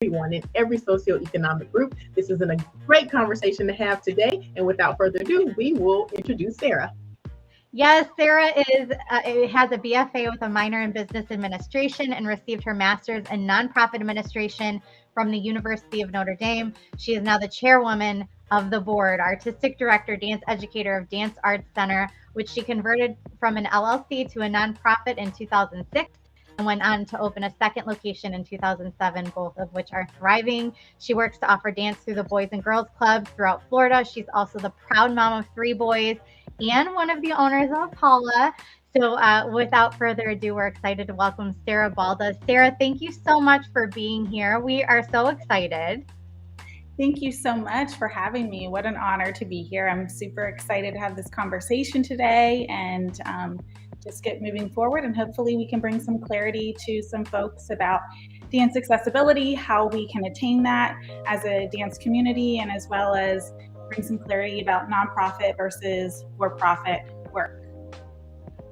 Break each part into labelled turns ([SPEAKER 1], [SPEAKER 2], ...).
[SPEAKER 1] everyone in every socioeconomic group. This is a great conversation to have today. And without further ado, we will introduce Sarah.
[SPEAKER 2] Yes, Sarah has a BFA with a minor in business administration and received her master's in nonprofit administration from the University of Notre Dame. She is now the chairwoman of the board, artistic director, dance educator of Dance Arts Center, which she converted from an LLC to a nonprofit in 2006. And went on to open a second location in 2007, both of which are thriving. She works to offer dance through the Boys and Girls Club throughout Florida. She's also the proud mom of 3 boys and one of the owners of Apolla. So without further ado, we're excited to welcome Sarah Balda. Sarah, thank you so much for being here. We are so excited.
[SPEAKER 3] Thank you so much for having me. What an honor to be here. I'm super excited to have this conversation today and just get moving forward, and hopefully we can bring some clarity to some folks about dance accessibility, how we can attain that as a dance community, and as well as bring some clarity about nonprofit versus for-profit work.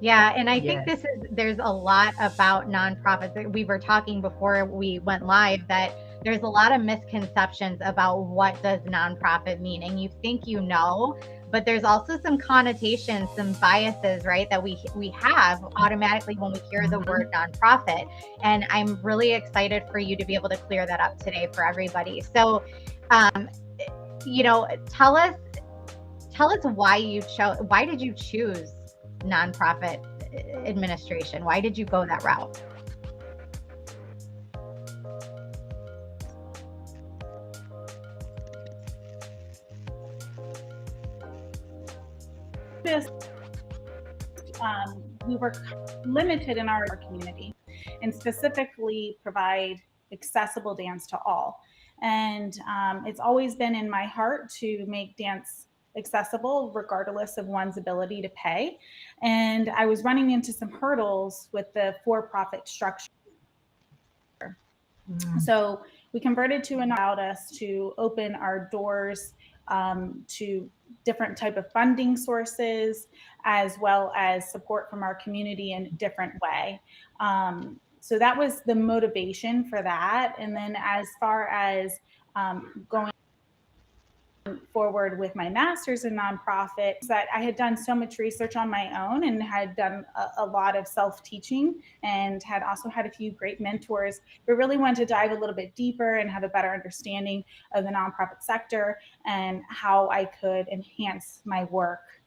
[SPEAKER 2] Yeah, and I think there's a lot about nonprofits. We were talking before we went live that there's a lot of misconceptions about what does nonprofit mean, and you think you know, but there's also some connotations, some biases, right, that we have automatically when we hear the word nonprofit. And I'm really excited for you to be able to clear that up today for everybody. So, tell us why did you choose nonprofit administration? Why did you go that route?
[SPEAKER 3] We were limited in our community and specifically provide accessible dance to all. And it's always been in my heart to make dance accessible regardless of one's ability to pay. And I was running into some hurdles with the for-profit structure. So we converted to and allowed us to open our doors to different type of funding sources, as well as support from our community in a different way. So that was the motivation for that. And then as far as going forward with my master's in nonprofit, that I had done so much research on my own and had done a lot of self-teaching and had also had a few great mentors, but really wanted to dive a little bit deeper and have a better understanding of the nonprofit sector and how I could enhance my work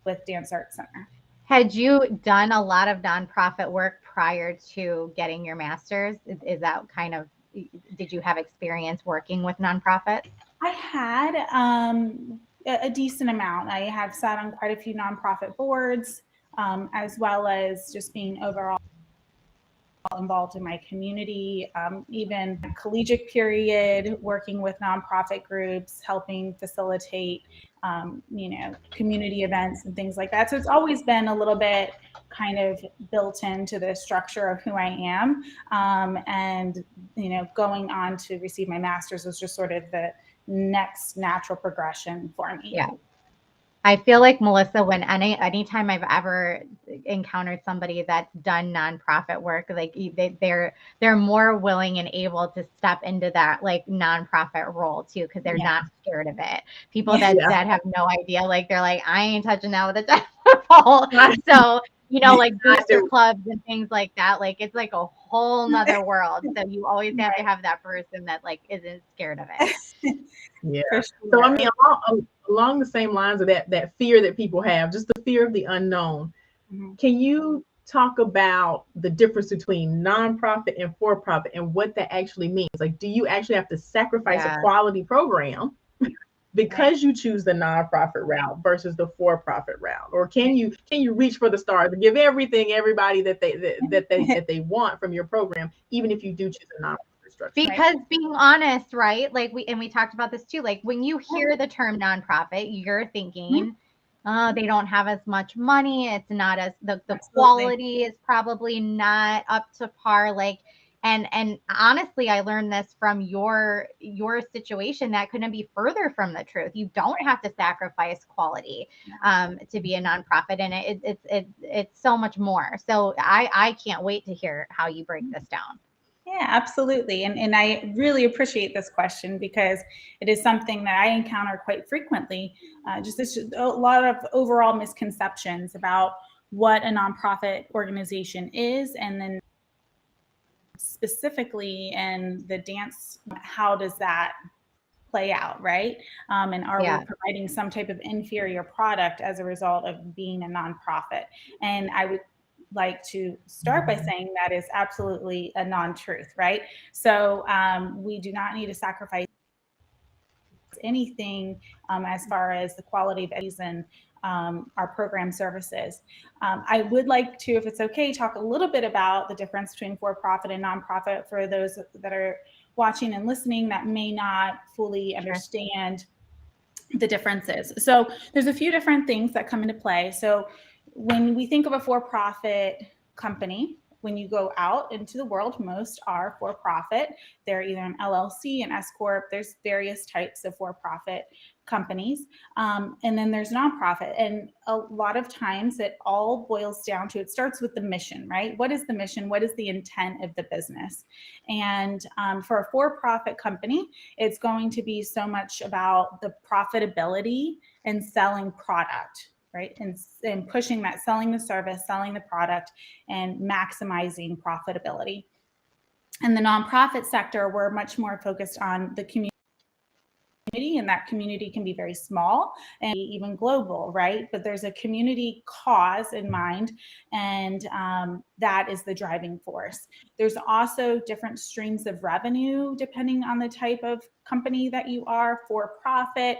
[SPEAKER 3] with Dance Arts Center.
[SPEAKER 2] Had you done a lot of nonprofit work prior to getting your master's? Is that kind of, did you have experience working with nonprofits?
[SPEAKER 3] I had a decent amount. I have sat on quite a few nonprofit boards, as well as just being overall involved in my community, even collegiate period, working with nonprofit groups, helping facilitate, community events and things like that. So it's always been a little bit kind of built into the structure of who I am. And going on to receive my master's was just sort of the next natural progression for me.
[SPEAKER 2] Yeah. I feel like, Melissa, when anytime I've ever encountered somebody that's done nonprofit work, like they're more willing and able to step into that like nonprofit role too, because they're not scared of it. People that have no idea, like they're like, I ain't touching that with a 10-foot pole. So like booster clubs and things like that, like it's like a whole nother world. So you always have to have that person that like isn't scared of it.
[SPEAKER 1] Yeah. Sure. So I mean, along the same lines of that fear that people have, just the fear of the unknown. Can you talk about the difference between nonprofit and for-profit and what that actually means? Like, do you actually have to sacrifice a quality program because you choose the nonprofit route versus the for-profit route? Or can you reach for the stars and give everybody that they want from your program, even if you do choose a nonprofit structure?
[SPEAKER 2] Because being honest, right? Like we talked about this too. Like when you hear the term nonprofit, you're thinking, they don't have as much money. It's not as the quality is probably not up to par. Like, and honestly, I learned this from your situation that couldn't be further from the truth. You don't have to sacrifice quality to be a nonprofit, and it's so much more. So I can't wait to hear how you break this down.
[SPEAKER 3] Yeah, absolutely. And I really appreciate this question because it is something that I encounter quite frequently. Just a lot of overall misconceptions about what a nonprofit organization is, and then specifically in the dance, how does that play out, right? And are we providing some type of inferior product as a result of being a nonprofit? And I would like to start by saying that is absolutely a non-truth, right? So we do not need to sacrifice anything as far as the quality of and our program services. I would like to, if it's okay, talk a little bit about the difference between for-profit and nonprofit for those that are watching and listening that may not fully understand the differences. So there's a few different things that come into play. So when we think of a for-profit company, when you go out into the world, most are for-profit. They're either an LLC, an S Corp. There's various types of for-profit companies. And then there's nonprofit. And a lot of times it all boils down to, it starts with the mission, right? What is the mission? What is the intent of the business? And for a for-profit company, it's going to be so much about the profitability and selling product, right? And pushing that, selling the service, selling the product, and maximizing profitability. In the nonprofit sector, we're much more focused on the community, and that community can be very small and even global, right? But there's a community cause in mind, and that is the driving force. There's also different streams of revenue depending on the type of company that you are. For profit,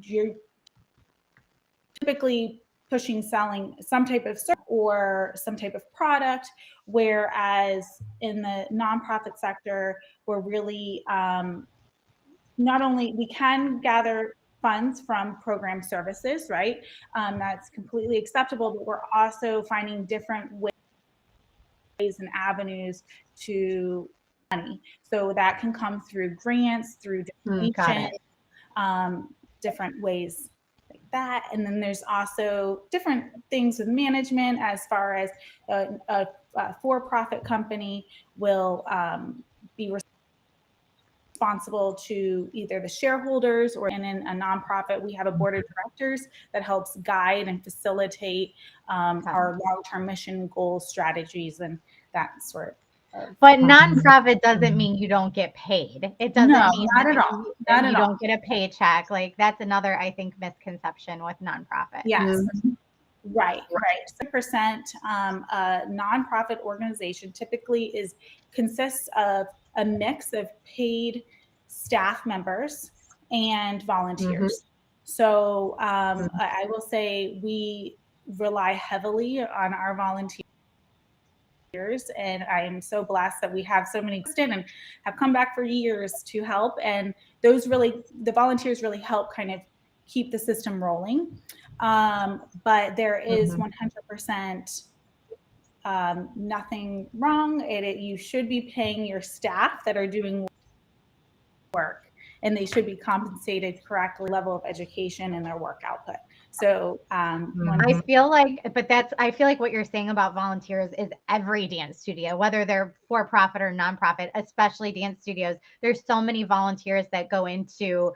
[SPEAKER 3] you're typically pushing, selling some type of service or some type of product, whereas in the nonprofit sector, we're really not only, we can gather funds from program services, right? That's completely acceptable, but we're also finding different ways and avenues to money. So that can come through grants, through donations, different ways like that. And then there's also different things with management, as far as a for-profit company will be responsible to either the shareholders, or in a nonprofit, we have a board of directors that helps guide and facilitate our long-term mission, goals, strategies, and that sort of.
[SPEAKER 2] But nonprofit doesn't mean you don't get paid. It doesn't mean
[SPEAKER 3] not at all.
[SPEAKER 2] That you don't get a paycheck. Like, that's another, I think, misconception with nonprofit.
[SPEAKER 3] Yes. Right. 6% a nonprofit organization typically consists of a mix of paid staff members and volunteers. So I will say we rely heavily on our volunteers, and I am so blessed that we have so many and have come back for years to help. And the volunteers really help kind of keep the system rolling. But there is 100% nothing wrong. You should be paying your staff that are doing work, and they should be compensated correctly, level of education and their work output. So
[SPEAKER 2] I feel like what you're saying about volunteers is every dance studio, whether they're for profit or nonprofit, especially dance studios. There's so many volunteers that go into,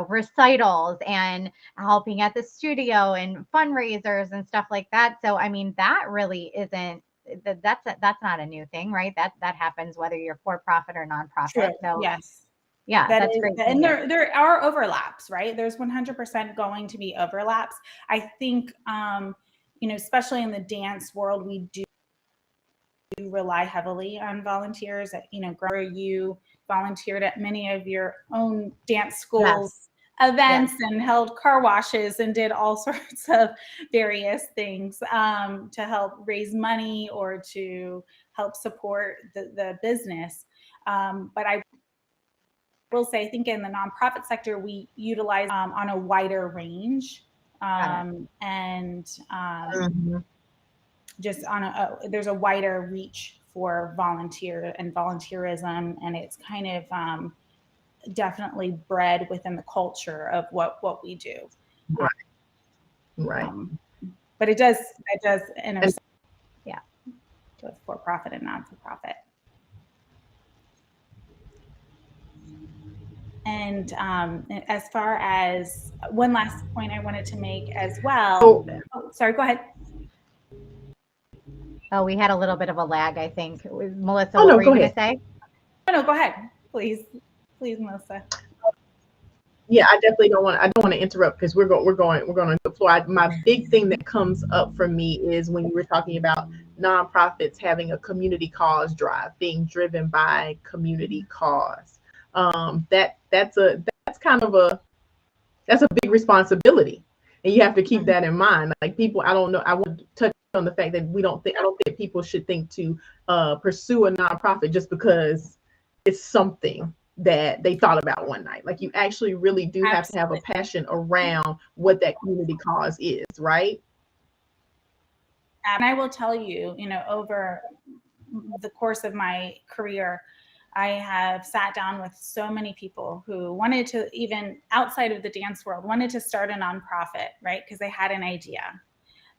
[SPEAKER 2] recitals and helping at the studio and fundraisers and stuff like that. So, I mean, that really isn't, that's not a new thing, right? That happens whether you're for profit or nonprofit.
[SPEAKER 3] True.
[SPEAKER 2] So
[SPEAKER 3] yes.
[SPEAKER 2] Yeah, that's great.
[SPEAKER 3] And there are overlaps, right? There's 100% going to be overlaps. I think, especially in the dance world, we do rely heavily on volunteers. You volunteered at many of your own dance schools events and held car washes and did all sorts of various things to help raise money or to help support the business. But I will say, I think in the nonprofit sector, we utilize on a wider range, just there's a wider reach for volunteer and volunteerism, and it's kind of definitely bred within the culture of what we do.
[SPEAKER 1] Right.
[SPEAKER 3] But it does intersect. both for-profit and non-for-profit. And as far as one last point I wanted to make as well. Oh, sorry, go ahead.
[SPEAKER 2] Oh, we had a little bit of a lag, I think. Melissa,
[SPEAKER 1] Oh,
[SPEAKER 2] what
[SPEAKER 1] no,
[SPEAKER 2] were you
[SPEAKER 1] go
[SPEAKER 2] going to
[SPEAKER 1] ahead.
[SPEAKER 2] say?
[SPEAKER 3] No, go ahead. Please, Melissa.
[SPEAKER 1] Yeah, I definitely don't want to interrupt because we're going to the floor. My big thing that comes up for me is when you were talking about nonprofits having a community cause drive, being driven by community cause. That's a big responsibility, and you have to keep that in mind. Like people, I don't know. I would touch on the fact that I don't think people should think to pursue a nonprofit just because it's something that they thought about one night. Like you actually really do have to have a passion around what that community cause is, right?
[SPEAKER 3] And I will tell you, over the course of my career, I have sat down with so many people who wanted to, even outside of the dance world, wanted to start a nonprofit, right? Because they had an idea.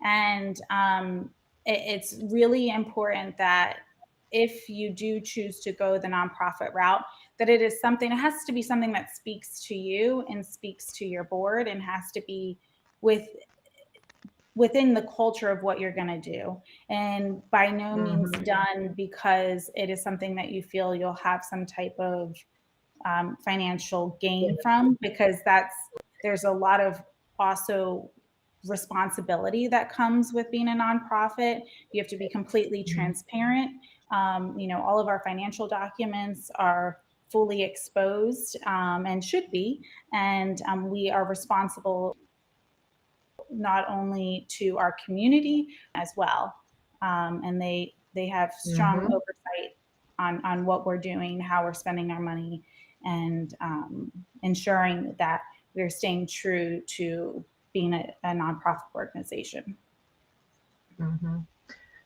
[SPEAKER 3] And it's really important that if you do choose to go the nonprofit route, that it has to be something that speaks to you and speaks to your board and has to be within the culture of what you're going to do, and by no means done because it is something that you feel you'll have some type of financial gain from, because there's a lot of also responsibility that comes with being a nonprofit. You have to be completely transparent. All of our financial documents are fully exposed and should be, and we are responsible not only to our community as well. And they have strong oversight on what we're doing, how we're spending our money, and ensuring that we're staying true to being a nonprofit organization.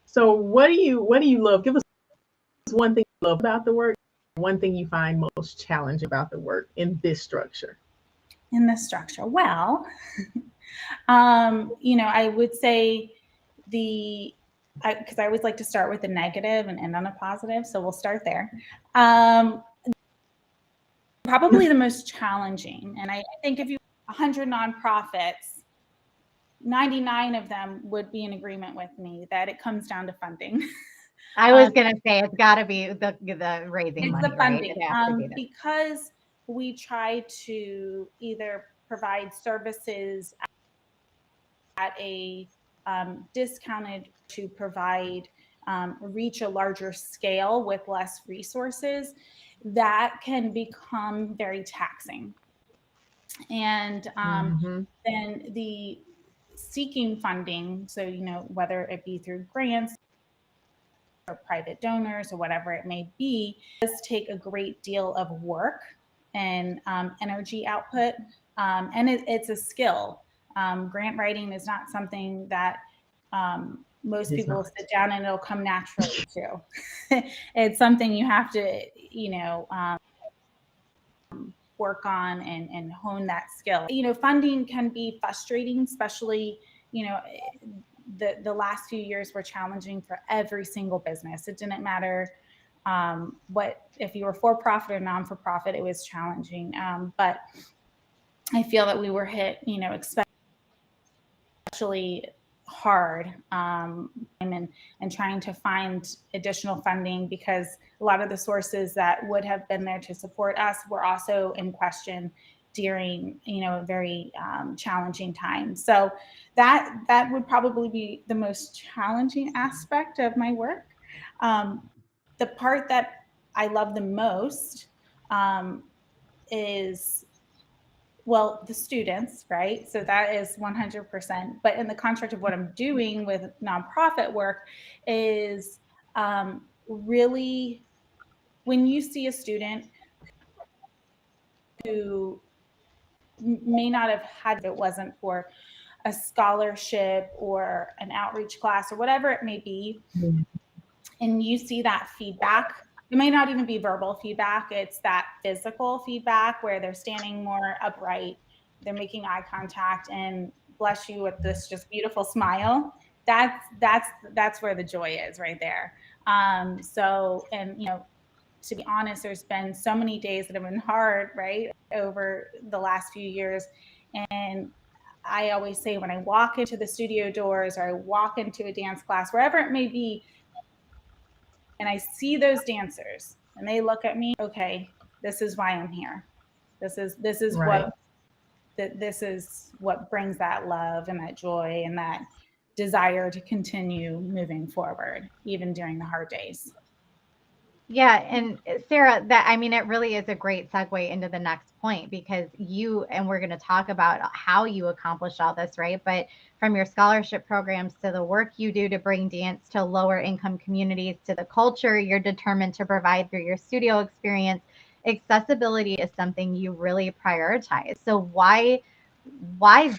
[SPEAKER 1] So what do you love? Give us one thing you love about the work, one thing you find most challenging about the work in this structure.
[SPEAKER 3] Well, I would say because I always like to start with the negative and end on a positive, so we'll start there. Probably the most challenging, and I think if you 100 nonprofits, 99 of them would be in agreement with me that it comes down to funding.
[SPEAKER 2] I was going to say it's got to be the raising money,
[SPEAKER 3] the funding,
[SPEAKER 2] right?
[SPEAKER 3] because we try to either provide services at a discounted to provide reach a larger scale with less resources, that can become very taxing. And then the seeking funding, so whether it be through grants or private donors or whatever it may be, does take a great deal of work and energy output, and it's a skill. Grant writing is not something that most people will sit down and it'll come naturally to. It's something you have to, work on and hone that skill. Funding can be frustrating, especially, the last few years were challenging for every single business. It didn't matter if you were for-profit or non-for-profit, it was challenging. But I feel that we were hit, especially hard, and trying to find additional funding, because a lot of the sources that would have been there to support us were also in question during a very challenging time. So that would probably be the most challenging aspect of my work. The part that I love the most is, well, the students, right? So that is 100%. But in the contract of what I'm doing with nonprofit work is really, when you see a student who may not have had, if it wasn't for a scholarship or an outreach class or whatever it may be, and you see that feedback, it may not even be verbal feedback, it's that physical feedback where they're standing more upright, they're making eye contact, and bless you with this just beautiful smile. that's where the joy is right there. So, and to be honest, there's been so many days that have been hard, right, over the last few years. And I always say, when I walk into the studio doors, or I walk into a dance class, wherever it may be, and I see those dancers and they look at me, okay, this is why I'm here. This is
[SPEAKER 1] Right.
[SPEAKER 3] this is what brings that love and that joy and that desire to continue moving forward, even during the hard days.
[SPEAKER 2] Yeah, and Sarah, that I mean, it really is a great segue into the next point, because and we're going to talk about how you accomplish all this, right? But from your scholarship programs to the work you do to bring dance to lower income communities, to the culture you're determined to provide through your studio experience, accessibility is something you really prioritize. So why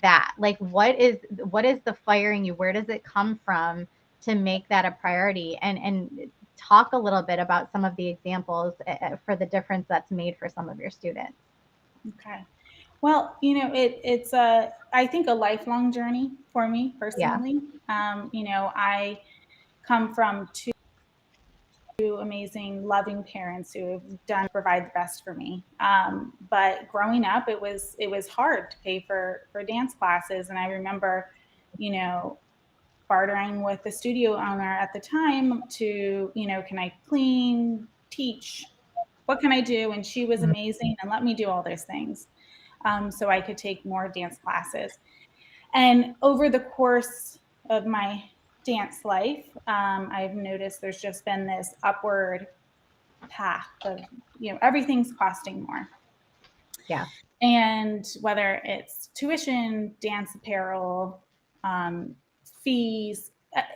[SPEAKER 2] that? Like, what is the fire in you? Where does it come from to make that a priority? And talk a little bit about some of the examples for the difference that's made for some of your students.
[SPEAKER 3] Okay. Well, it's I think a lifelong journey for me personally. I come from two amazing, loving parents who have done provide the best for me. But growing up, it was hard to pay for dance classes, and I remember, bartering with the studio owner at the time to, can I clean, teach, what can I do? And she was amazing and let me do all those things, so I could take more dance classes. And over the course of my dance life, I've noticed there's just been this upward path of, everything's costing more.
[SPEAKER 2] Yeah.
[SPEAKER 3] And whether it's tuition, dance apparel, fees,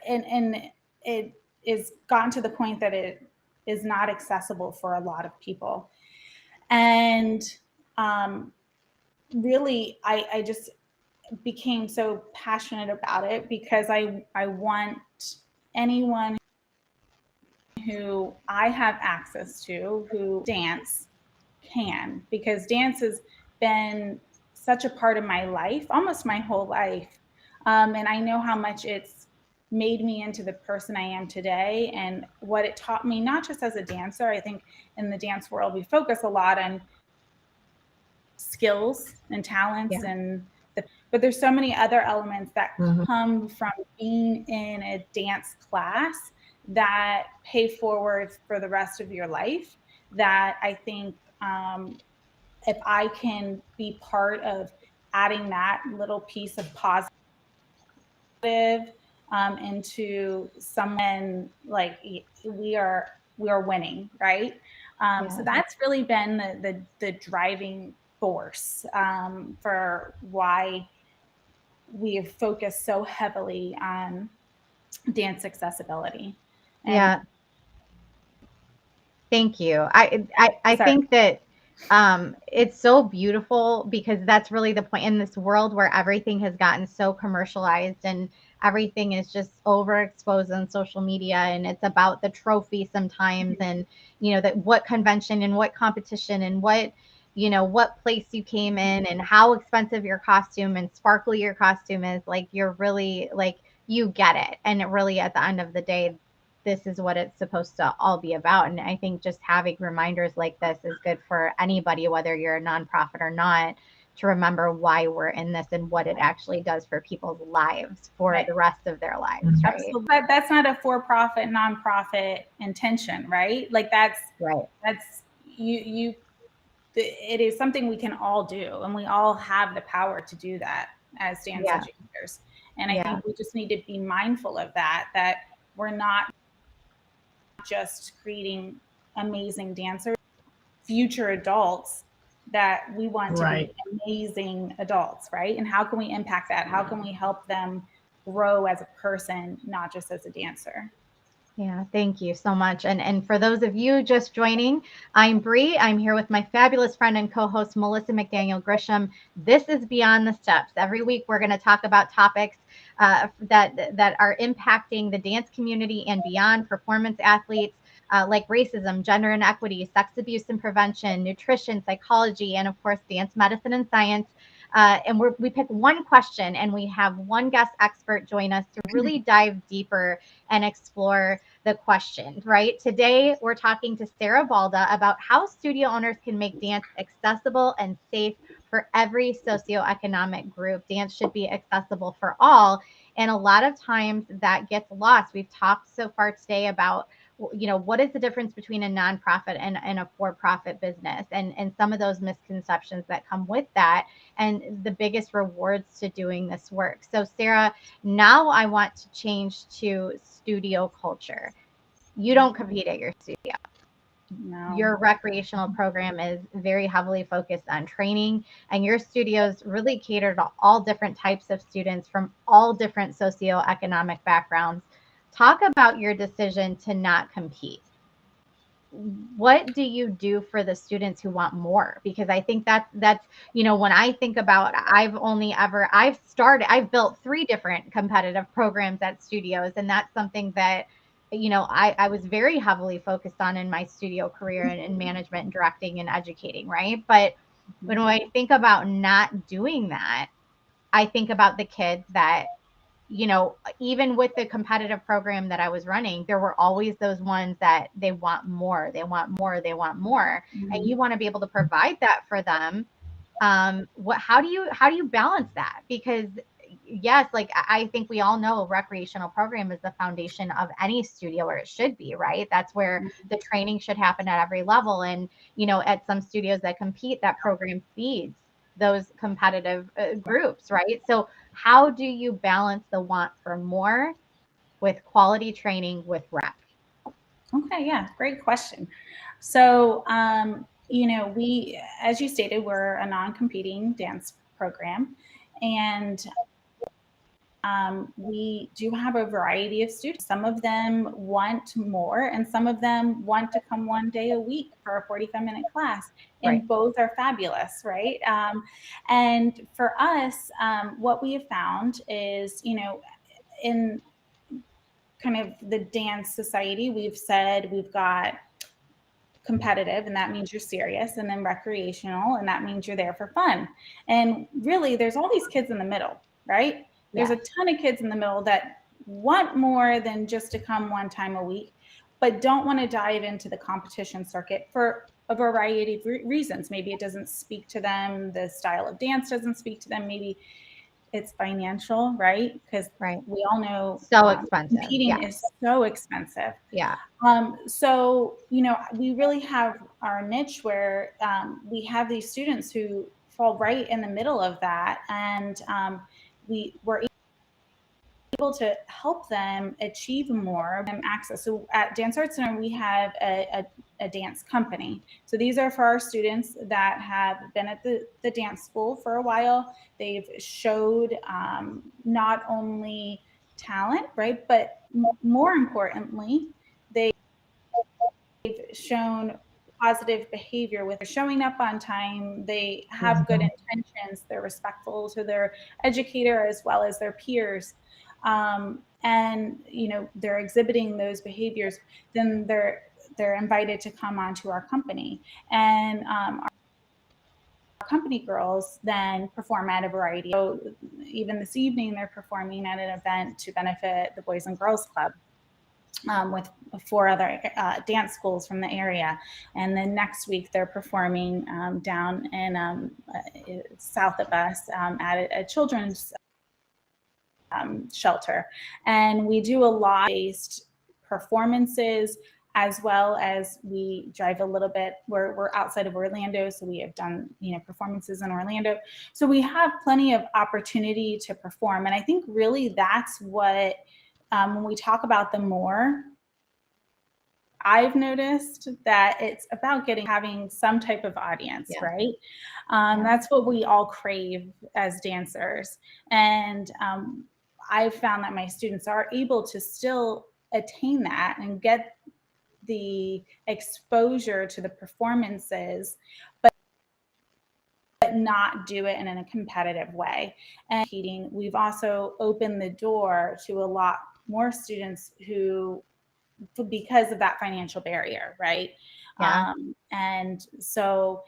[SPEAKER 3] and it is gotten to the point that it is not accessible for a lot of people. And really, I just became so passionate about it, because I want anyone who I have access to who dance can, because dance has been such a part of my life, almost my whole life. And I know how much it's made me into the person I am today, and what it taught me, not just as a dancer. I think in the dance world, we focus a lot on skills and talents, but there's so many other elements that come from being in a dance class that pay forward for the rest of your life, that I think, if I can be part of adding that little piece of positive into someone, like, we are winning, right? So that's really been the driving force, for why we have focused so heavily on dance accessibility.
[SPEAKER 2] And thank you. I think that it's so beautiful, because that's really the point in this world where everything has gotten so commercialized and everything is just overexposed on social media, and it's about the trophy sometimes, and that what convention and what competition and what place you came in and how expensive your costume and sparkly your costume is. Like, you're really, like, you get it, and it really, at the end of the day, this is what it's supposed to all be about. And I think just having reminders like this is good for anybody, whether you're a nonprofit or not, to remember why we're in this and what it actually does for people's lives for the rest of their lives. Right?
[SPEAKER 3] Absolutely. But that's not a for-profit, nonprofit intention, right? Like, that's
[SPEAKER 2] right.
[SPEAKER 3] That's it is something we can all do, and we all have the power to do that as dance educators. And I think we just need to be mindful of that we're not just creating amazing dancers, future adults, that we want to be amazing adults, right? And how can we impact that? How can we help them grow as a person, not just as a dancer?
[SPEAKER 2] Yeah, thank you so much. And for those of you just joining, I'm Bree. I'm here with my fabulous friend and co-host, Melissa McDaniel Grisham. This is Beyond the Steps. Every week, we're going to talk about topics that are impacting the dance community and beyond, performance athletes, like racism, gender inequity, sex abuse and prevention, nutrition, psychology, and of course, dance medicine and science. And we pick one question, and we have one guest expert join us to really dive deeper and explore the question, right? Today, we're talking to Sarah Balda about how studio owners can make dance accessible and safe for every socioeconomic group. Dance should be accessible for all. And a lot of times that gets lost. We've talked so far today about, what is the difference between a nonprofit and a for-profit business, and some of those misconceptions that come with that, and the biggest rewards to doing this work. So Sarah, now I want to change to studio culture. You don't compete at your studio.
[SPEAKER 3] No.
[SPEAKER 2] Your recreational program is very heavily focused on training, and your studios really cater to all different types of students from all different socioeconomic backgrounds. Talk about your decision to not compete. What do you do for the students who want more? Because I think that's when I think about, I've built 3 different competitive programs at studios, and that's something that I was very heavily focused on in my studio career, and in management and directing and educating, right? But when I think about not doing that, I think about the kids that, even with the competitive program that I was running, there were always those ones that they want more, they want more, they want more. And you want to be able to provide that for them. How do you balance that? Because yes, like I think we all know recreational program is the foundation of any studio, or it should be, right? That's where the training should happen at every level. And, at some studios that compete, that program feeds those competitive groups, right? So how do you balance the want for more with quality training with rep?
[SPEAKER 3] Okay, yeah, great question. So, we, as you stated, we're a non-competing dance program, and we do have a variety of students. Some of them want more, and some of them want to come one day a week for a 45-minute class, and
[SPEAKER 2] Right.
[SPEAKER 3] both are fabulous, right? And for us, what we have found is, in kind of the dance society, we've said we've got competitive, and that means you're serious, and then recreational, and that means you're there for fun. And really, there's all these kids in the middle, right? There's a ton of kids in the middle that want more than just to come one time a week, but don't want to dive into the competition circuit for a variety of reasons. Maybe it doesn't speak to them, the style of dance doesn't speak to them, maybe it's financial, right? Because we all know
[SPEAKER 2] so expensive.
[SPEAKER 3] Competing is so expensive.
[SPEAKER 2] Yeah.
[SPEAKER 3] So, we really have our niche where we have these students who fall right in the middle of that. And we were able to help them achieve more access. So at Dance Arts Center, we have a dance company. So these are for our students that have been at the dance school for a while. They've showed not only talent, right, but more importantly, they've shown positive behavior with showing up on time. They have good intentions. They're respectful to their educator as well as their peers. And they're exhibiting those behaviors, then they're invited to come onto our company. And our company girls then perform at a variety. So even this evening, they're performing at an event to benefit the Boys and Girls Club. With 4 other dance schools from the area. And then next week they're performing down in south of us at a children's shelter. And we do a lot of based performances, as well as we drive a little bit. We're outside of Orlando, so we have done performances in Orlando. So we have plenty of opportunity to perform. And I think really that's what when we talk about the more, I've noticed that it's about having some type of audience, right? That's what we all crave as dancers. And I've found that my students are able to still attain that and get the exposure to the performances, but not do it in a competitive way. And we've also opened the door to a lot more students who, because of that financial barrier, right? And so,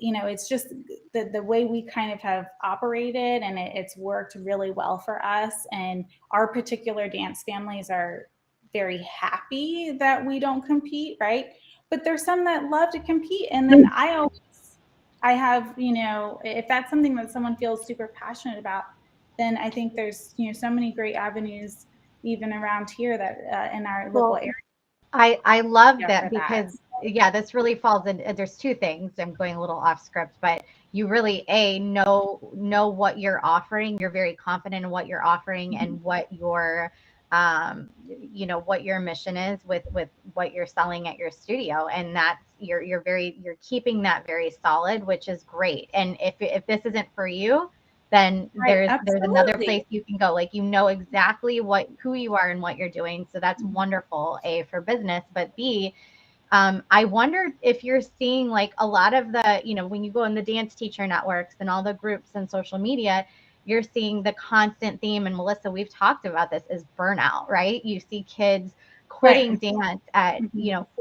[SPEAKER 3] it's just the way we kind of have operated, and it's worked really well for us. And our particular dance families are very happy that we don't compete, right? But there's some that love to compete. And then I have, if that's something that someone feels super passionate about, then I think there's, so many great avenues even around here that in our local area.
[SPEAKER 2] I love that, because this really falls in. There's two things. I'm going a little off script, but you really know what you're offering. You're very confident in what you're offering and what your what your mission is with what you're selling at your studio, and that's you're keeping that very solid, which is great. And if this isn't for you, then there's another place you can go. Like, exactly who you are and what you're doing. So that's wonderful, A, for business, but B, I wonder if you're seeing like a lot of the, when you go in the dance teacher networks and all the groups and social media, you're seeing the constant theme. And Melissa, we've talked about this, is burnout, right? You see kids quitting dance at,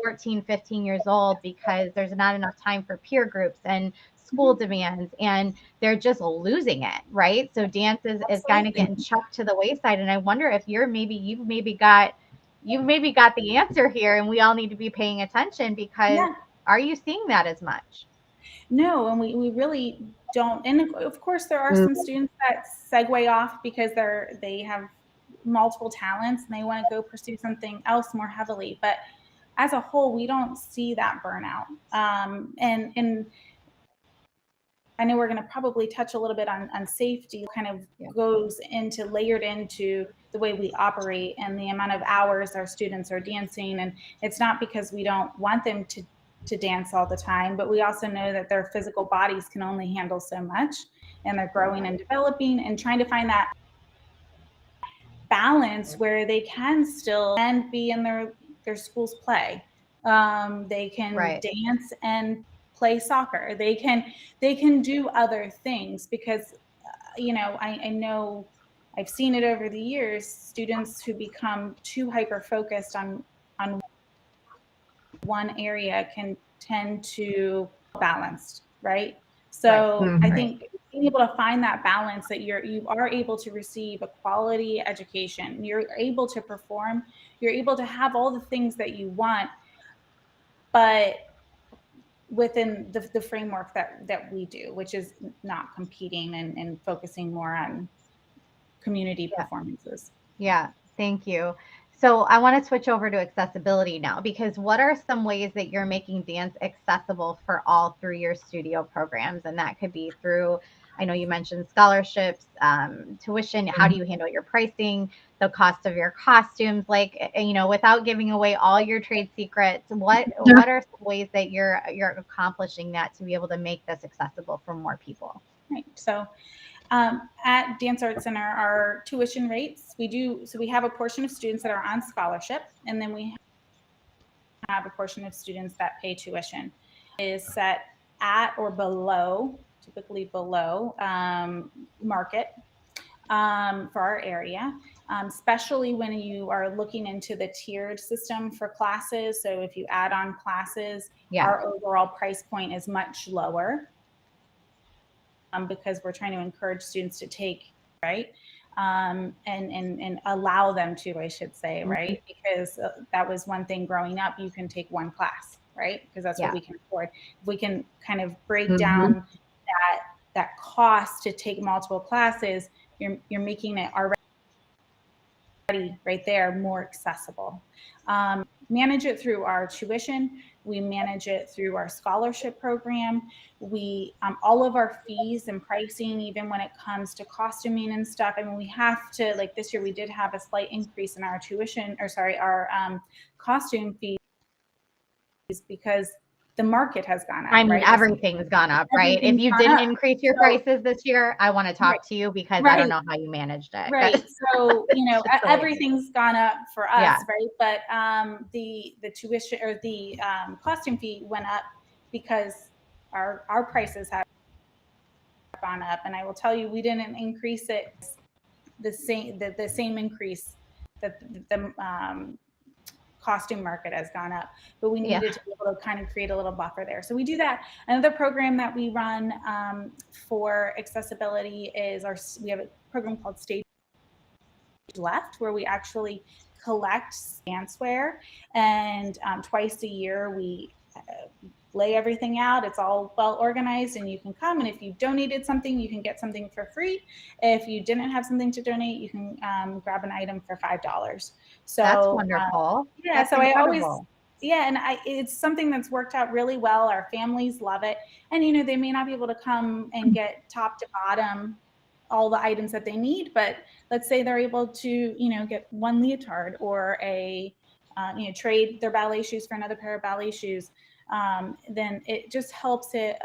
[SPEAKER 2] 14, 15 years old because there's not enough time for peer groups and school demands, and they're just losing it, right? So dance is kind of getting chucked to the wayside. And I wonder if you've maybe got the answer here, and we all need to be paying attention, because are you seeing that as much?
[SPEAKER 3] No, and we really don't. And of course, there are some students that segue off because they have multiple talents and they want to go pursue something else more heavily. But as a whole, we don't see that burnout. And I know we're going to probably touch a little bit on safety. Kind of goes layered into the way we operate and the amount of hours our students are dancing. And it's not because we don't want them to dance all the time, but we also know that their physical bodies can only handle so much, and they're growing and developing, and trying to find that balance where they can still and be in their school's play. They can dance and play soccer. They can do other things, because I know I've seen it over the years, students who become too hyper focused on one area can tend to balanced, right? So I think being able to find that balance, that you are able to receive a quality education, you're able to perform, you're able to have all the things that you want, but within the framework that we do, which is not competing and focusing more on community performances.
[SPEAKER 2] Yeah, thank you. So I want to switch over to accessibility now, because what are some ways that you're making dance accessible for all through your studio programs? And that could be through, I know you mentioned scholarships, tuition. How do you handle your pricing, the cost of your costumes? Like, without giving away all your trade secrets, what are some ways that you're accomplishing that to be able to make this accessible for more people?
[SPEAKER 3] Right. So at Dance Arts Center, our tuition rates, we have a portion of students that are on scholarship, and then we have a portion of students that pay tuition. It is set at or below, typically below market for our area, especially when you are looking into the tiered system for classes. So if you add on classes, our overall price point is much lower. Because we're trying to encourage students to take, right? And allow them to, I should say, right? Because that was one thing growing up, you can take one class, right? Because that's what we can afford. If we can kind of break down that cost to take multiple classes, you're making it already right there more accessible. Manage it through our tuition. We manage it through our scholarship program. We all of our fees and pricing, even when it comes to costuming and stuff. I mean, we have to, like this year, we did have a slight increase in our our costume fees, because the market has gone up.
[SPEAKER 2] I mean, everything's gone up, right? If you didn't increase your prices this year, I want to talk to you, because I don't know how you managed it.
[SPEAKER 3] Right. So, everything's gone up for us, right? But the tuition or the costume fee went up because our prices have gone up. And I will tell you, we didn't increase it the same increase that the costume market has gone up, but we needed to be able to kind of create a little buffer there. So we do that. Another program that we run for accessibility is we have a program called Stage Left, where we actually collect dancewear, and twice a year we lay everything out. It's all well organized, and you can come, and if you donated something, you can get something for free. If you didn't have something to donate, you can grab an item for $5. So
[SPEAKER 2] that's wonderful.
[SPEAKER 3] Yeah,
[SPEAKER 2] that's
[SPEAKER 3] so
[SPEAKER 2] incredible.
[SPEAKER 3] and it's something that's worked out really well. Our families love it, and you know, they may not be able to come and get top to bottom all the items that they need, but let's say they're able to, you know, get one leotard or a you know, trade their ballet shoes for another pair of ballet shoes. Then it just helps it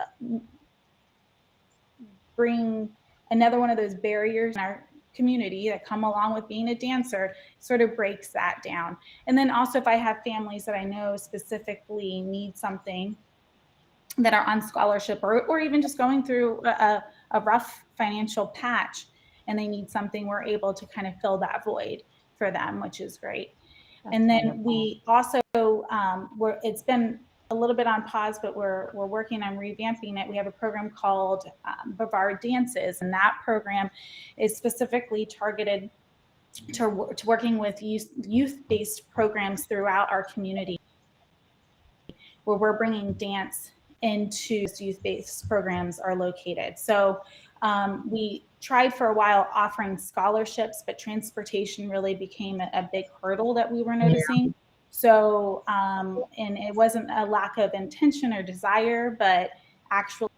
[SPEAKER 3] bring another one of those barriers in our community that come along with being a dancer, sort of breaks that down. And then also, if I have families that I know specifically need something, that are on scholarship, or even just going through a rough financial patch and they need something, we're able to kind of fill that void for them, which is great.
[SPEAKER 2] That's
[SPEAKER 3] and then
[SPEAKER 2] wonderful.
[SPEAKER 3] We also, it's been a little bit on pause, but we're working on revamping it. We have a program called Bavard Dances, and that program is specifically targeted to working with youth-based programs throughout our community, where we're bringing dance into youth-based programs are located. So we tried for a while offering scholarships, but transportation really became a big hurdle that we were noticing. Yeah. So, and it wasn't a lack of intention or desire, but actually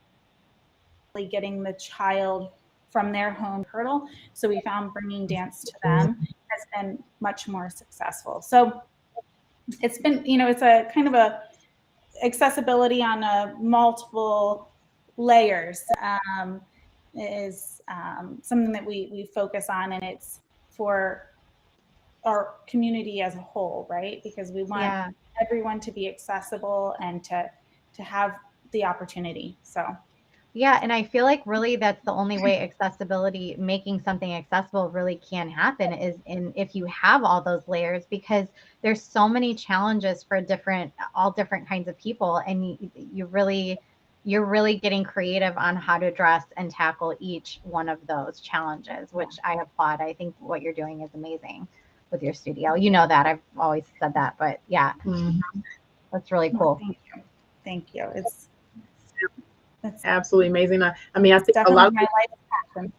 [SPEAKER 3] getting the child from their home hurdle. So we found bringing dance to them has been much more successful. So it's been, you know, it's a kind of a accessibility on multiple layers is something that we focus on, and it's for our community as a whole, right? Because we want everyone to be accessible and to have the opportunity. So
[SPEAKER 2] yeah, and I feel like really that's the only way accessibility, making something accessible, really can happen is if you have all those layers, because there's so many challenges for all different kinds of people, and you're really getting creative on how to address and tackle each one of those challenges, which I applaud. I think what you're doing is amazing with your studio. You know that, I've always said that, but yeah, that's really cool.
[SPEAKER 3] Thank you. That's
[SPEAKER 1] absolutely amazing. I mean, I think a lot of
[SPEAKER 3] my life passion.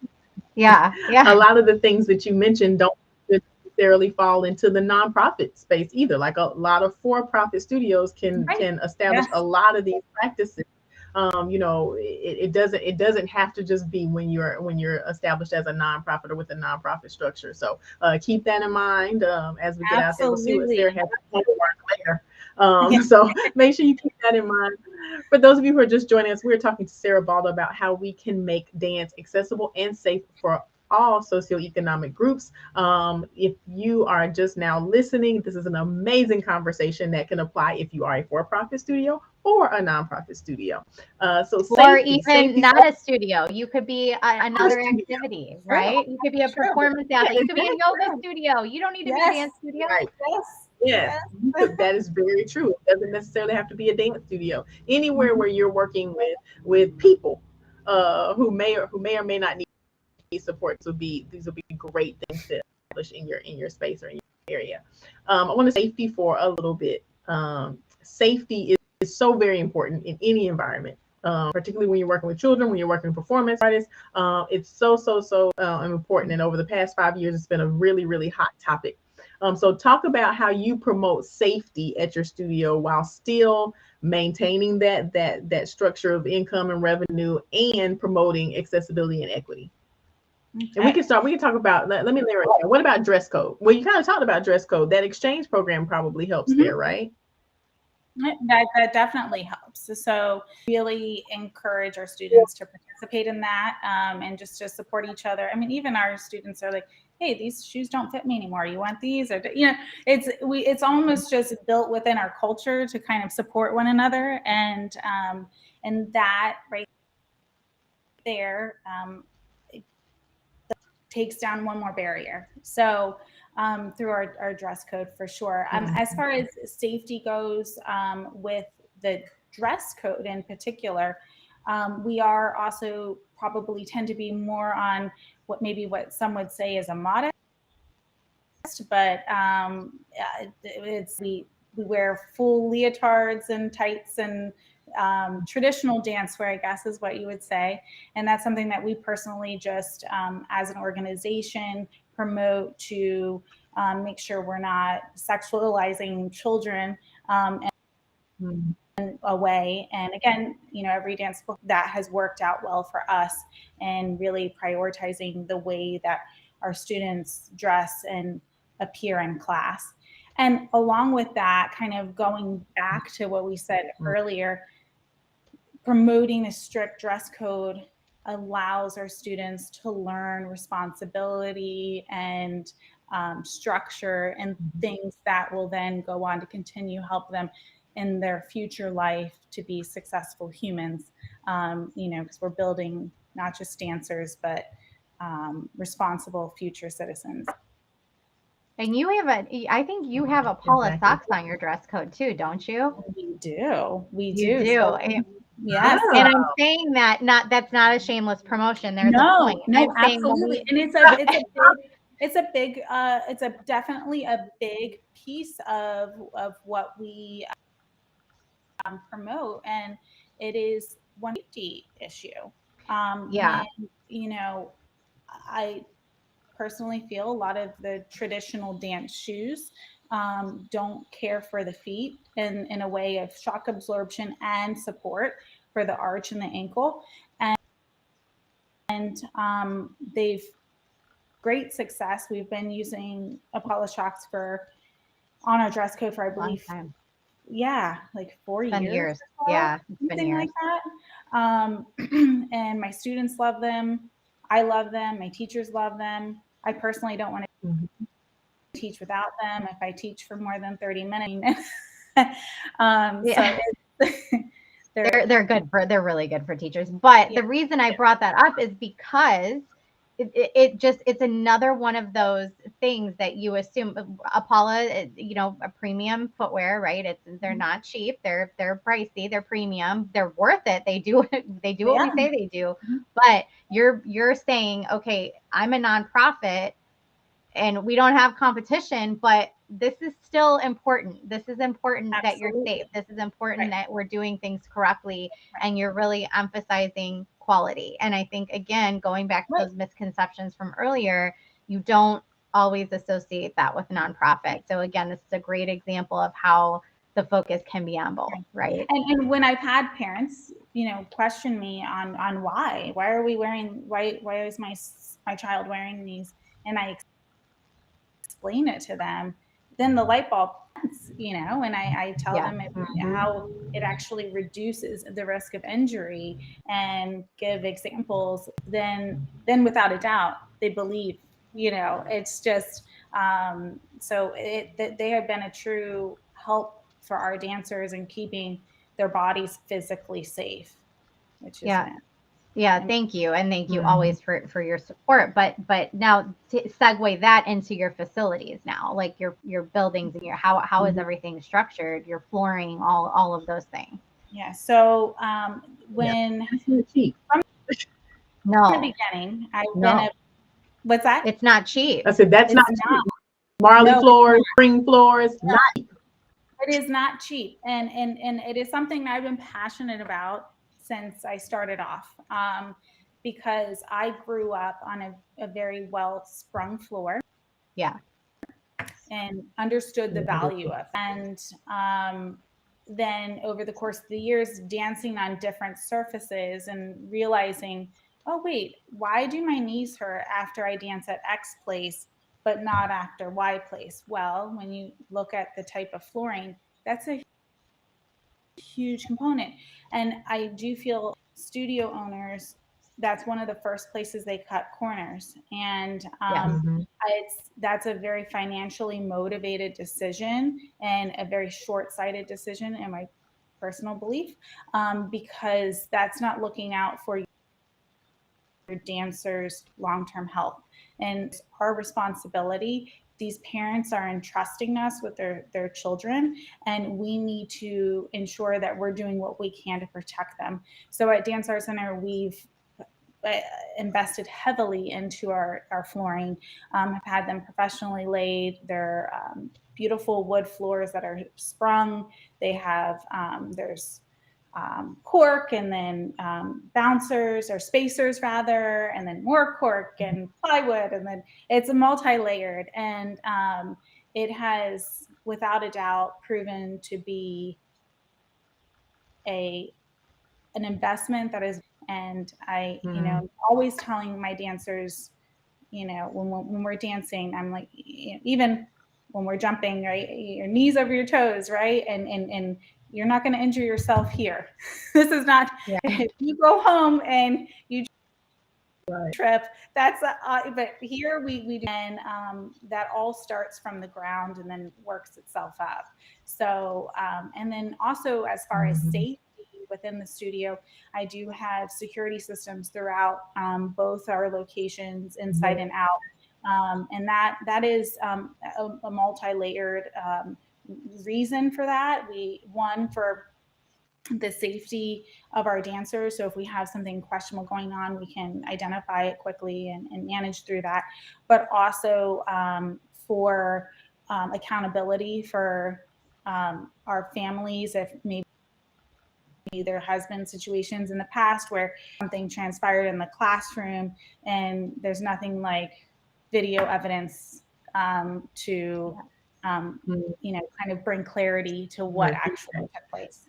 [SPEAKER 2] Yeah.
[SPEAKER 1] A lot of the things that you mentioned don't necessarily fall into the nonprofit space either. Like a lot of for-profit studios can establish a lot of these practices. You know, it doesn't have to just be when you're established as a nonprofit or with a nonprofit structure. So keep that in mind as we get out there. We'll see what Sarah has to later. So make sure you keep that in mind. For those of you who are just joining us, we're talking to Sarah Balda about how we can make dance accessible and safe for all socioeconomic groups. If you are just now listening, this is an amazing conversation that can apply if you are a for-profit studio or a nonprofit studio.
[SPEAKER 2] Or even not a studio. You could be another activity, right? You could be a performance athlete. You could be a yoga studio. You don't need to be a dance studio.
[SPEAKER 1] Right. Yes, that is very true. It doesn't necessarily have to be a dance studio. Anywhere where you're working with people who may or may not need support, these will be great things to establish in your space or in your area. I want to safety for a little bit. Safety is so very important in any environment. Particularly when you're working with children, when you're working with performance artists, it's so important. And over the past 5 years, it's been a really, really hot topic. So talk about how you promote safety at your studio while still maintaining that structure of income and revenue and promoting accessibility and equity. Okay. And we can talk about, let me layer it down. What about dress code? Well, you kind of talked about dress code. That exchange program probably helps there, right?
[SPEAKER 3] That definitely helps. So really encourage our students to participate in that and just to support each other. I mean, even our students are like, hey, these shoes don't fit me anymore. You want these? Or, you know, it's almost just built within our culture to kind of support one another. And that right there it takes down one more barrier. So through our dress code for sure. As far as safety goes, with the dress code in particular, we are also probably tend to be more on what some would say is a modest, but we wear full leotards and tights and traditional dance wear, I guess is what you would say. And that's something that we personally just, as an organization, promote to make sure we're not sexualizing children in a way. And again, every dance school that has worked out well for us, and really prioritizing the way that our students dress and appear in class. And along with that, kind of going back to what we said earlier, promoting a strict dress code allows our students to learn responsibility and structure and things that will then go on to continue help them in their future life to be successful humans, because we're building not just dancers, but responsible future citizens.
[SPEAKER 2] And I think you have Apolla socks on your dress code too, don't you?
[SPEAKER 3] We do.
[SPEAKER 2] You do.
[SPEAKER 3] So, yes.
[SPEAKER 2] And I'm saying that's not a shameless promotion. There's a point.
[SPEAKER 3] No, absolutely. And it's definitely a big piece of what we promote, and it is one safety issue.
[SPEAKER 2] Yeah.
[SPEAKER 3] And, I personally feel a lot of the traditional dance shoes don't care for the feet in a way of shock absorption and support for the arch and the ankle. And they've great success. We've been using Apolla shocks on our dress code for, I believe, like 4 years.
[SPEAKER 2] Yeah,
[SPEAKER 3] something like that. And my students love them. I love them. My teachers love them. I personally don't want to teach without them if I teach for more than 30 minutes. So
[SPEAKER 2] they're really good for teachers. But the reason I brought that up is because it's another one of those things that you assume. Apolla, a premium footwear, right? They're not cheap. They're pricey. They're premium. They're worth it. They do what we say they do. But you're saying, okay, I'm a nonprofit and we don't have competition, but this is still important. This is important that you're safe. This is important that we're doing things correctly, and you're really emphasizing quality. And I think, again, going back to those misconceptions from earlier, you don't always associate that with nonprofit. So again, this is a great example of how the focus can be on both, right?
[SPEAKER 3] And when I've had parents, question me on why are we wearing, why is my child wearing these, and I explain it to them, then the light bulb, and I tell them how it actually reduces the risk of injury and give examples, then without a doubt they believe. It's just so they have been a true help for our dancers in keeping their bodies physically safe, which is
[SPEAKER 2] thank you. And thank you always for your support. But now to segue that into your facilities now, like your buildings and how is everything structured, your flooring, all of those things.
[SPEAKER 3] Yeah. So when from the beginning, what's that?
[SPEAKER 2] It's not cheap.
[SPEAKER 1] I said that's not cheap. Marley floors, spring floors, not cheap.
[SPEAKER 3] It is not cheap. And it is something that I've been passionate about since I started off, because I grew up on a very well sprung floor.
[SPEAKER 2] Yeah.
[SPEAKER 3] And understood the value of it. And then over the course of the years, dancing on different surfaces and realizing, oh, wait, why do my knees hurt after I dance at X place, but not after Y place? Well, when you look at the type of flooring, that's a huge component. And I do feel studio owners, that's one of the first places they cut corners. And that's a very financially motivated decision and a very short-sighted decision in my personal belief, because that's not looking out for your dancers' long-term health. And it's our responsibility these parents are entrusting us with their children, and we need to ensure that we're doing what we can to protect them. So at Dance Art Center, we've invested heavily into our flooring, have had them professionally laid. They're beautiful wood floors that are sprung. They have, there's cork, and then bouncers or spacers rather, and then more cork and plywood, and then it's a multi-layered, and it has without a doubt proven to be an investment that is. And I, you know, always telling my dancers, you know, when we're dancing, I'm like, even when we're jumping, right, your knees over your toes, right, and you're not going to injure yourself here. This is not. Yeah. If you go home and you trip, that's but here we do, and that all starts from the ground and then works itself up. So and then also, as far as safety within the studio, I do have security systems throughout both our locations, inside and out, and that is a multi-layered reason for that. One, for the safety of our dancers. So if we have something questionable going on, we can identify it quickly and manage through that. But also for accountability for our families, if maybe there has been situations in the past where something transpired in the classroom and there's nothing like video evidence to you know, kind of bring clarity to what actually took place.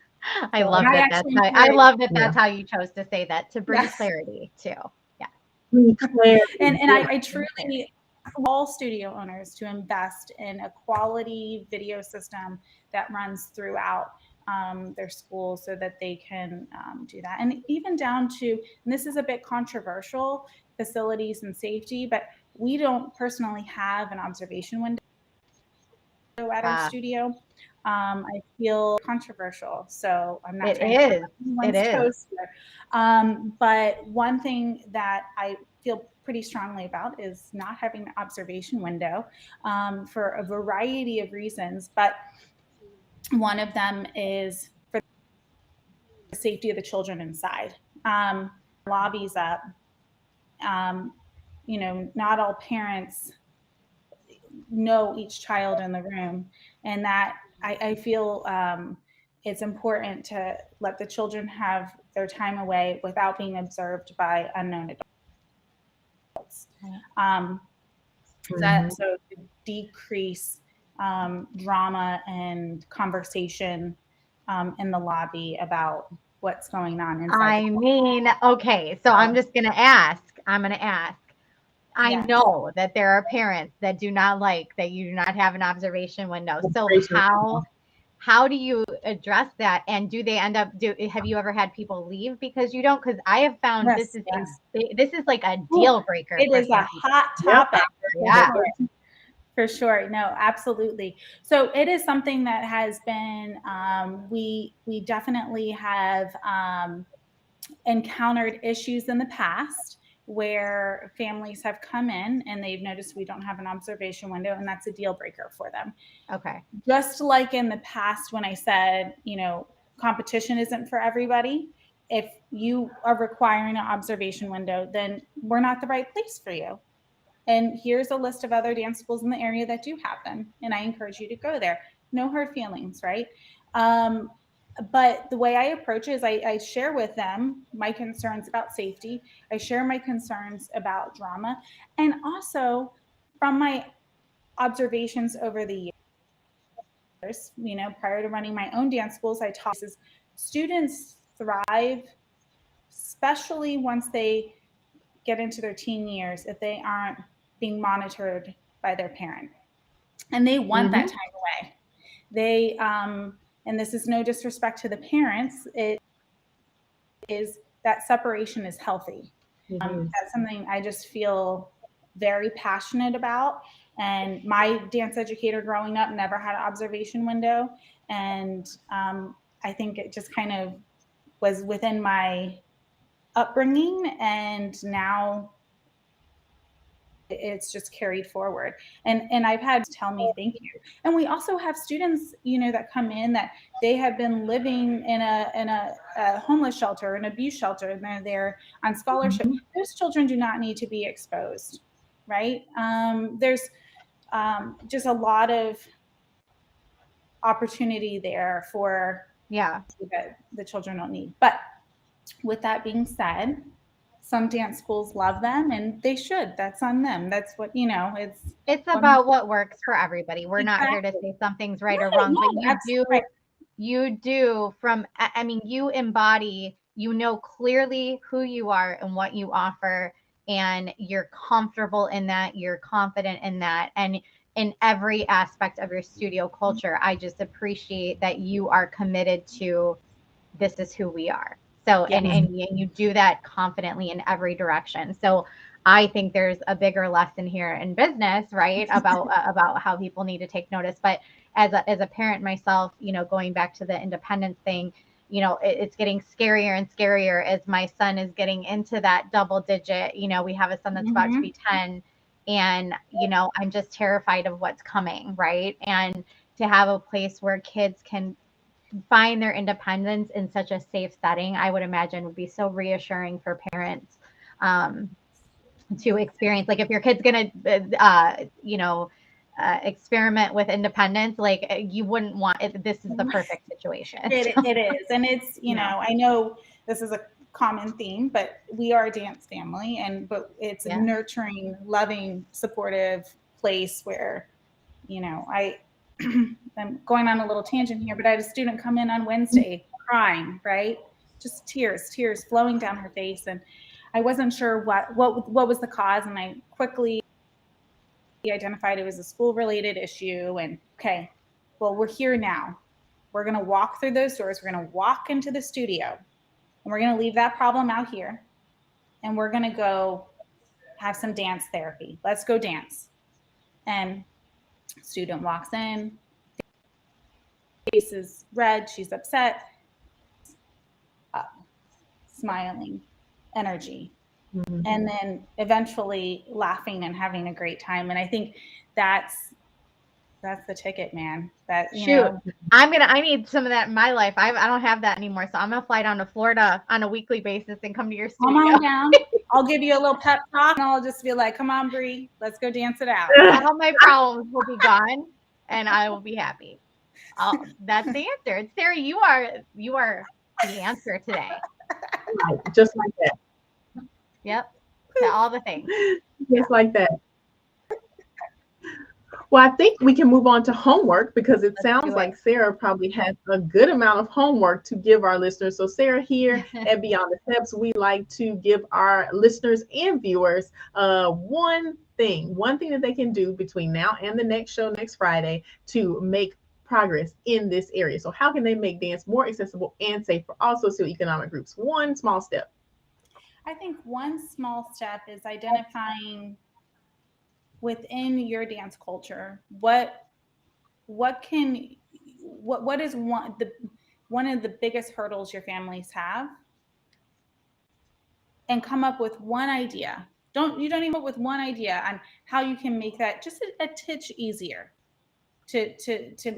[SPEAKER 2] I love that. I love that. That's how you chose to say that, to bring clarity too. Yeah.
[SPEAKER 3] And I truly all studio owners to invest in a quality video system that runs throughout their school so that they can do that. And even down to, and this is a bit controversial, facilities and safety, but we don't personally have an observation window at our studio. I feel controversial, so I'm not trying to step on anyone's toes here. But one thing that I feel pretty strongly about is not having an observation window for a variety of reasons. But one of them is for the safety of the children inside. Lobbies up. You know, not all parents know each child in the room, and that I feel it's important to let the children have their time away without being observed by unknown adults. So to decrease drama and conversation in the lobby about what's going on inside.
[SPEAKER 2] I mean, okay, so I'm just going to ask. I know that there are parents that do not like that you do not have an observation window. So how do you address that? And do they end up have you ever had people leave because you don't? Because I have found this is like a deal breaker.
[SPEAKER 3] It is a hot topic. For sure. No, absolutely. So it is something that has been, we definitely have encountered issues in the past where families have come in and they've noticed we don't have an observation window, and that's a deal breaker for them.
[SPEAKER 2] Okay.
[SPEAKER 3] Just like in the past when I said, you know, competition isn't for everybody. If you are requiring an observation window, then we're not the right place for you. And here's a list of other dance schools in the area that do have them, and I encourage you to go there. No hard feelings, right? But the way I approach it is I share with them my concerns about safety. I share my concerns about drama. And also from my observations over the years, you know, prior to running my own dance schools, I taught students thrive, especially once they get into their teen years, if they aren't being monitored by their parent. And they want that time away. They, and this is no disrespect to the parents, it is that separation is healthy. That's something I just feel very passionate about. And my dance educator growing up never had an observation window. And I think it just kind of was within my upbringing. And now it's just carried forward. And I've had to tell me thank you. And we also have students, that come in that they have been living in a homeless shelter, an abuse shelter, and they're on scholarship.
[SPEAKER 1] Mhm.
[SPEAKER 3] Those children do not need to be exposed, right? There's just a lot of opportunity there for that the children don't need. But with that being said, some dance schools love them and they should. That's on them. That's what,
[SPEAKER 2] it's about what works for everybody. We're not here to say something's right or wrong, but you do you embody, clearly who you are and what you offer, and you're comfortable in that, you're confident in that. And in every aspect of your studio culture, I just appreciate that you are committed to, this is who we are. So, and you do that confidently in every direction. So I think there's a bigger lesson here in business, right? About how people need to take notice. But as a parent myself, going back to the independence thing, it's getting scarier and scarier as my son is getting into that double digit. We have a son that's about to be 10, and, I'm just terrified of what's coming, right? And to have a place where kids can find their independence in such a safe setting, I would imagine would be so reassuring for parents to experience. Like if your kid's going to, experiment with independence, like you wouldn't want it. This is the perfect situation.
[SPEAKER 3] It is. And it's, I know this is a common theme, but we are a dance family, but it's a nurturing, loving, supportive place where, I'm going on a little tangent here, but I had a student come in on Wednesday crying, right? Just tears flowing down her face. And I wasn't sure what was the cause. And I quickly identified it was a school-related issue. And okay, well, we're here now. We're going to walk through those doors. We're going to walk into the studio, and we're going to leave that problem out here. And we're going to go have some dance therapy. Let's go dance. And student walks in, face is red, she's upset, up, smiling, energy, and then eventually laughing and having a great time. And I think that's the ticket, man. That
[SPEAKER 2] I need some of that in my life. I don't have that anymore, so I'm gonna fly down to Florida on a weekly basis and come to your studio.
[SPEAKER 3] Come on down. I'll give you a little pep talk, and I'll just be like, "Come on, Bree, let's go dance it out."
[SPEAKER 2] All my problems will be gone, and I will be happy. Oh, that's the answer. Sarah, you are the answer today.
[SPEAKER 1] Right, just like that.
[SPEAKER 2] Yep, to all the things.
[SPEAKER 1] Just like that. Well, I think we can move on to homework, because it sounds like Sarah probably has a good amount of homework to give our listeners. So Sarah, here at Beyond the Steps, we like to give our listeners and viewers one thing that they can do between now and the next show next Friday to make progress in this area. So how can they make dance more accessible and safe for all socioeconomic groups? One small step.
[SPEAKER 3] I think one small step is identifying within your dance culture what is one of the biggest hurdles your families have, and come up with one idea. You don't even come up with one idea on how you can make that just a titch easier to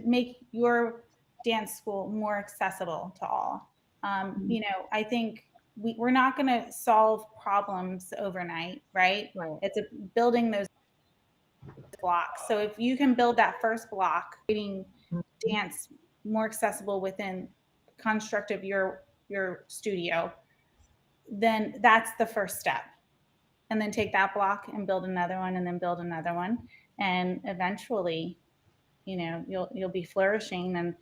[SPEAKER 3] make your dance school more accessible to all. I think we're not going to solve problems overnight, right? It's building those blocks. So if you can build that first block, making dance more accessible within the construct of your studio, then that's the first step. And then take that block and build another one, and then build another one, and eventually, you'll be flourishing and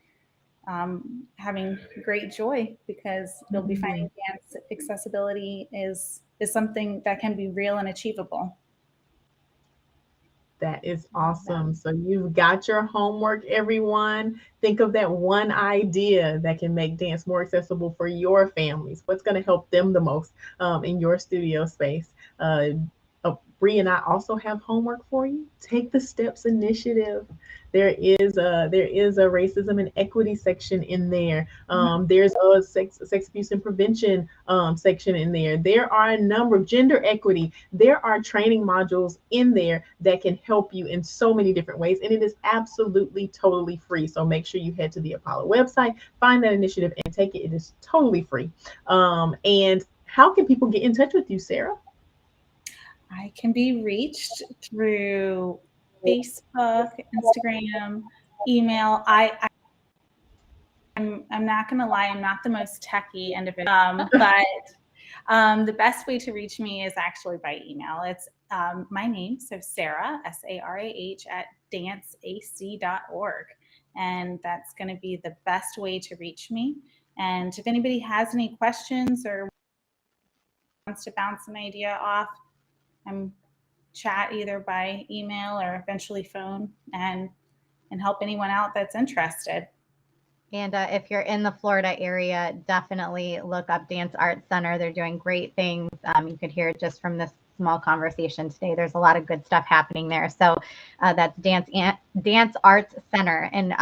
[SPEAKER 3] having great joy, because you'll be finding dance accessibility is something that can be real and achievable.
[SPEAKER 1] That is awesome. So you've got your homework, everyone. Think of that one idea that can make dance more accessible for your families. What's going to help them the most in your studio space? free. And I also have homework for you. Take the Steps initiative. There is a racism and equity section in there. There's a sex abuse and prevention section in there. There are a number of gender equity. There are training modules in there that can help you in so many different ways, and it is absolutely totally free. So make sure you head to the Apolla website, find that initiative, and take it. It is totally free. And how can people get in touch with you, Sarah?
[SPEAKER 3] I can be reached through Facebook, Instagram, email. I'm not going to lie, I'm not the most techie individual, but the best way to reach me is actually by email. It's my name, so Sarah, Sarah, at danceac.org. And that's going to be the best way to reach me. And if anybody has any questions or wants to bounce an idea off, I'm chat either by email or eventually phone and help anyone out that's interested.
[SPEAKER 2] And if you're in the Florida area, definitely look up Dance Arts Center. They're doing great things. You could hear it just from this small conversation today. There's a lot of good stuff happening there. So that's Dance Arts Center in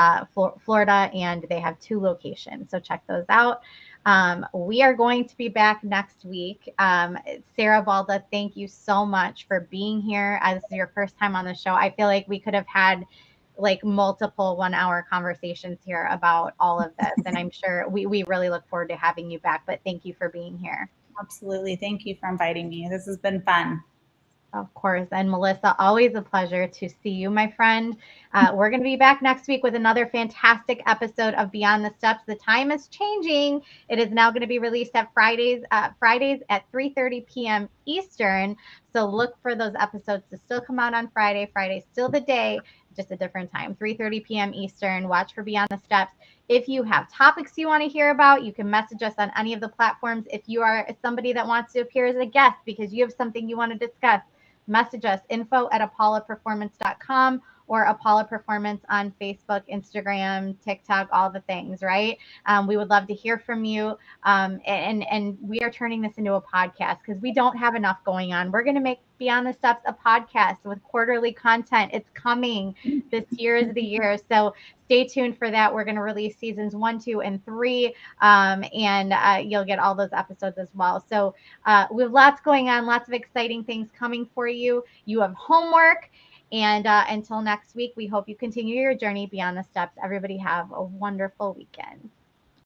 [SPEAKER 2] Florida, and they have 2 locations. So check those out. We are going to be back next week. Sarah Balda, thank you so much for being here. As this is your first time on the show, I feel like we could have had like multiple 1-hour conversations here about all of this. And I'm sure we really look forward to having you back, but thank you for being here.
[SPEAKER 3] Absolutely. Thank you for inviting me. This has been fun.
[SPEAKER 2] Of course. And Melissa, always a pleasure to see you, my friend. We're going to be back next week with another fantastic episode of Beyond the Steps. The time is changing. It is now going to be released at Fridays at 3:30 p.m. Eastern. So look for those episodes to still come out on Friday. Friday's still the day, just a different time, 3:30 p.m. Eastern. Watch for Beyond the Steps. If you have topics you want to hear about, you can message us on any of the platforms. If you are somebody that wants to appear as a guest because you have something you want to discuss, message us, info@apollaperformance.com or Apolla Performance on Facebook, Instagram, TikTok, all the things, right? We would love to hear from you. And we are turning this into a podcast because we don't have enough going on. We're going to make Beyond the Steps a podcast with quarterly content. It's coming. This year is the year. So stay tuned for that. We're going to release seasons 1, 2, and 3. And you'll get all those episodes as well. So we have lots going on, lots of exciting things coming for you. You have homework. And until next week, we hope you continue your journey beyond the steps. Everybody have a wonderful weekend.